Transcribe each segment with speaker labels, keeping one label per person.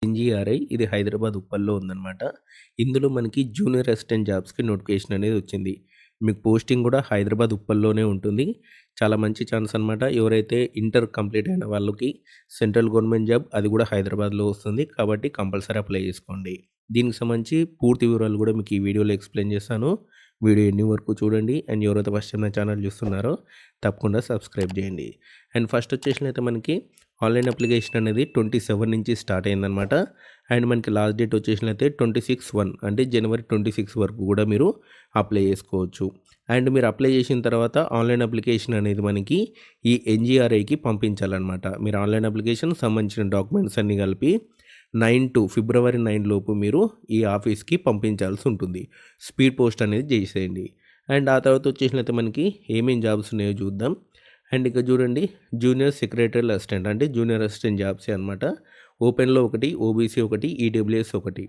Speaker 1: NGRI ఇది హైదరాబాద్ ఉప్పల్లో ఉందనమాట. ఇందులో మనకి జూనియర్ అసిస్టెంట్ జాబ్స్‌కి నోటిఫికేషన్ అనేది వచ్చింది. మీకు పోస్టింగ్ కూడా హైదరాబాద్ ఉప్పల్లోనే ఉంటుంది. చాలా మంచి ఛాన్స్ అనమాట. ఎవరైతే ఇంటర్ కంప్లీట్ అయిన వాళ్ళకి సెంట్రల్ గవర్నమెంట్ జాబ్ అది కూడా హైదరాబాద్‌లో వస్తుంది. కాబట్టి కంపల్సరీ అప్లై చేసుకోండి. దీనికి సంబంధించి పూర్తి వివరాలు కూడా మీకు ఈ వీడియోలో ఎక్స్‌ప్లెయిన్ చేస్తాను. వీడియో ఎండింగ్ వరకు చూడండి. అండ్ ఎవరైతే ఫస్ట్ టైం నా ఛానల్ చూస్తున్నారో తప్పకుండా సబ్స్క్రైబ్ చేయండి. అండ్ ఫస్ట్ వచ్చేసినైతే మనకి ఆన్లైన్ అప్లికేషన్ అనేది 27 నుంచి స్టార్ట్ అయిందనమాట. అండ్ మనకి లాస్ట్ డేట్ వచ్చేసినైతే 26/1 అంటే జనవరి 26 వరకు కూడా మీరు అప్లై చేసుకోవచ్చు. అండ్ మీరు అప్లై చేసిన తర్వాత ఆన్లైన్ అప్లికేషన్ అనేది మనకి ఈ ఎన్‌జీఆర్ఐకి పంపించాలన్నమాట. మీరు ఆన్లైన్ అప్లికేషన్ సంబంధించిన డాక్యుమెంట్స్ అన్నీ కలిపి ఫిబ్రవరి 9 లోపు మీరు ఈ ఆఫీస్‌కి పంపించాల్సి ఉంటుంది. స్పీడ్ పోస్ట్ అనేది చేసేయండి. అండ్ ఆ తర్వాత వచ్చేసినైతే మనకి ఏమేం జాబ్స్ ఉన్నాయో చూద్దాం. అండ్ ఇక చూడండి, జూనియర్ సెక్రటరియల్ అసిస్టెంట్ అంటే జూనియర్ అసిస్టెంట్ జాబ్సే అనమాట. ఓపెన్‌లో ఒకటి, ఓబీసీ ఒకటి, ఈడబ్ల్యూఎస్ ఒకటి.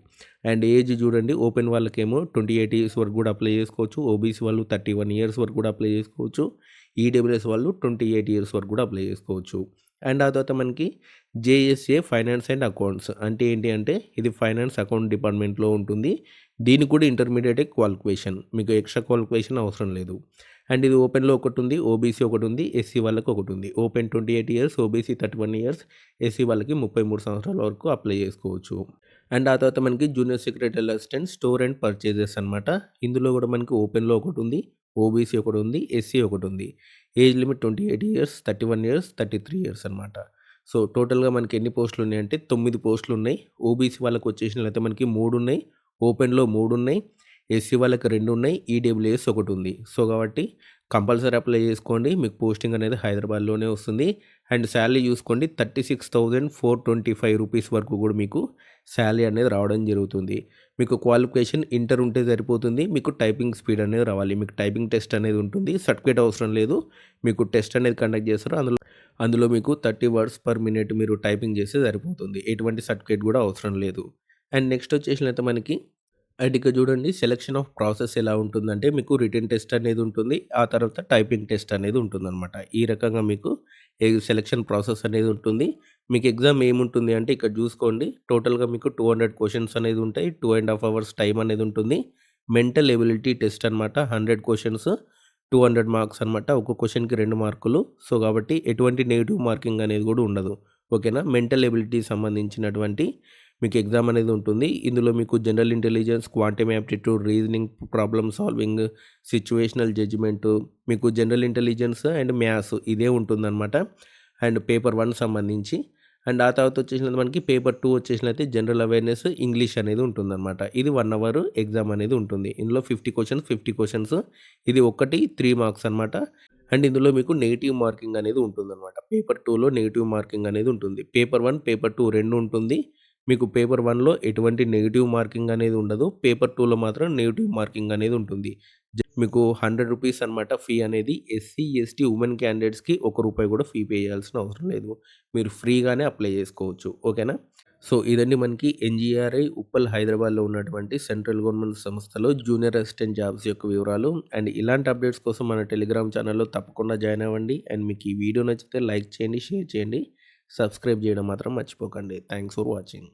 Speaker 1: అండ్ ఏజ్ చూడండి, ఓపెన్ వాళ్ళకేమో 28 ఇయర్స్ వరకు కూడా అప్లై చేసుకోవచ్చు. ఓబీసీ వాళ్ళు 31 ఇయర్స్ వరకు కూడా అప్లై చేసుకోవచ్చు. ఈడబ్ల్యూఎస్ వాళ్ళు 28 ఇయర్స్ వరకు కూడా అప్లై చేసుకోవచ్చు. అండ్ ఆ తర్వాత మనకి జేఎస్ఏ ఫైనాన్స్ అండ్ అకౌంట్స్ అంటే ఏంటి అంటే ఇది ఫైనాన్స్ అకౌంట్ డిపార్ట్మెంట్‌లో ఉంటుంది. దీనికి కూడా ఇంటర్మీడియేట్ క్వాలిఫికేషన్, మీకు ఎక్స్ట్రా క్వాలిఫికేషన్ అవసరం లేదు. అండ్ ఇది ఓపెన్‌లో ఒకటుంది, ఓబీసీ ఒకటుంది, ఎస్సీ వాళ్ళకి ఒకటుంది. Open 28 years, OBC 31 years, SC వాళ్ళకి 33 సంవత్సరాల వరకు అప్లై చేసుకోవచ్చు. అండ్ ఆ తర్వాత మనకి junior secretarial assistant store and purchases అనమాట. ఇందులో కూడా మనకి ఓపెన్‌లో ఒకటుంది, ఓబీసీ ఒకటుంది, ఎస్సీ ఒకటుంది. Age limit 28 years, 31 years, 33 years అనమాట. సో, టోటల్‌గా మనకి ఎన్ని పోస్టులు ఉన్నాయంటే 9 పోస్టులు ఉన్నాయి. ఓబీసీ వాళ్ళకి వచ్చేసినట్లయితే మనకి 3 ఉన్నాయి. ఓపెన్‌లో 3 ఉన్నాయి. ఎస్సీ వాళ్ళకి 2 ఉన్నాయి. ఈడబ్ల్యూఎస్ ఒకటి ఉంది. సో, కాబట్టి కంపల్సరీ అప్లై చేసుకోండి. మీకు పోస్టింగ్ అనేది హైదరాబాద్‌లోనే వస్తుంది. అండ్ సాలరీ చూసుకోండి, 36,425 రూపీస్ వరకు కూడా మీకు సాలరీ అనేది రావడం జరుగుతుంది. మీకు క్వాలిఫికేషన్ ఇంటర్ ఉంటే సరిపోతుంది. మీకు టైపింగ్ స్పీడ్ అనేది రావాలి. మీకు టైపింగ్ టెస్ట్ అనేది ఉంటుంది. సర్టిఫికేట్ అవసరం లేదు. మీకు టెస్ట్ అనేది కండక్ట్ చేస్తారు. అందులో మీకు 30 వర్డ్స్ పర్ మినిట్ మీరు టైపింగ్ చేస్తే సరిపోతుంది. ఎటువంటి సర్టిఫికేట్ కూడా అవసరం లేదు. అండ్ నెక్స్ట్ వచ్చేసినట్లయితే మనకి అండ్ ఇక చూడండి, సెలక్షన్ ఆఫ్ ప్రాసెస్ ఎలా ఉంటుందంటే మీకు రిటన్ టెస్ట్ అనేది ఉంటుంది. ఆ తర్వాత టైపింగ్ టెస్ట్ అనేది ఉంటుందన్నమాట. ఈ రకంగా మీకు సెలక్షన్ ప్రాసెస్ అనేది ఉంటుంది. మీకు ఎగ్జామ్ ఏముంటుంది అంటే ఇక్కడ చూసుకోండి, టోటల్‌గా మీకు 200 క్వెషన్స్ అనేది ఉంటాయి. 2½ అవర్స్ టైం అనేది ఉంటుంది. మెంటల్ ఎబిలిటీ టెస్ట్ అనమాట. 100 క్వెషన్స్, 200 మార్క్స్ అనమాట. ఒక్క క్వెషన్‌కి 2 మార్కులు. సో, కాబట్టి ఎటువంటి నెగెటివ్ మార్కింగ్ అనేది కూడా ఉండదు. ఓకేనా. మెంటల్ ఎబిలిటీకి సంబంధించినటువంటి మీకు ఎగ్జామ్ అనేది ఉంటుంది. ఇందులో మీకు general intelligence, quantum aptitude, reasoning, problem solving, situational judgement, మీకు జనరల్ ఇంటెలిజెన్స్ అండ్ మ్యాథ్స్ ఇదే ఉంటుందన్నమాట. అండ్ పేపర్ 1 సంబంధించి. అండ్ ఆ తర్వాత వచ్చేసినది మనకి పేపర్ 2 వచ్చేసినైతే జనరల్ అవేర్‌నెస్, ఇంగ్లీష్ అనేది ఉంటుందన్నమాట. ఇది 1 అవర్ ఎగ్జామ్ అనేది ఉంటుంది. ఇందులో 50 క్వెషన్స్. ఇది ఒక్కటి 3 మార్క్స్ అనమాట. అండ్ ఇందులో మీకు నెగెటివ్ మార్కింగ్ అనేది ఉంటుందన్నమాట. పేపర్ 2లో నెగెటివ్ మార్కింగ్ అనేది ఉంటుంది. పేపర్ 1, పేపర్ 2 2 ఉంటుంది. మీకు పేపర్ 1లో ఎటువంటి నెగెటివ్ మార్కింగ్ అనేది ఉండదు. పేపర్ 2లో మాత్రం నెగెటివ్ మార్కింగ్ అనేది ఉంటుంది. మీకు రూ. 100 అనమాట ఫీ అనేది. ఎస్సీ, ఎస్టీ, ఉమెన్ క్యాండిడేట్స్‌కి రూపాయి కూడా ఫీ పే చేయాల్సిన అవసరం లేదు. మీరు ఫ్రీగానే అప్లై చేసుకోవచ్చు. ఓకేనా. సో, ఇదండి మనకి ఎన్‌జీఆర్ఐ ఉప్పల్ హైదరాబాద్‌లో ఉన్నటువంటి సెంట్రల్ గవర్నమెంట్ సంస్థలో జూనియర్ అసిస్టెంట్ జాబ్స్ యొక్క వివరాలు. అండ్ ఇలాంటి అప్డేట్స్ కోసం మన టెలిగ్రామ్ ఛానల్‌లో తప్పకుండా జాయిన్ అవ్వండి. అండ్ మీకు ఈ వీడియో నచ్చితే లైక్ చేయండి, షేర్ చేయండి. సబ్స్క్రైబ్ చేయడం మాత్రం మర్చిపోకండి. Thanks for watching.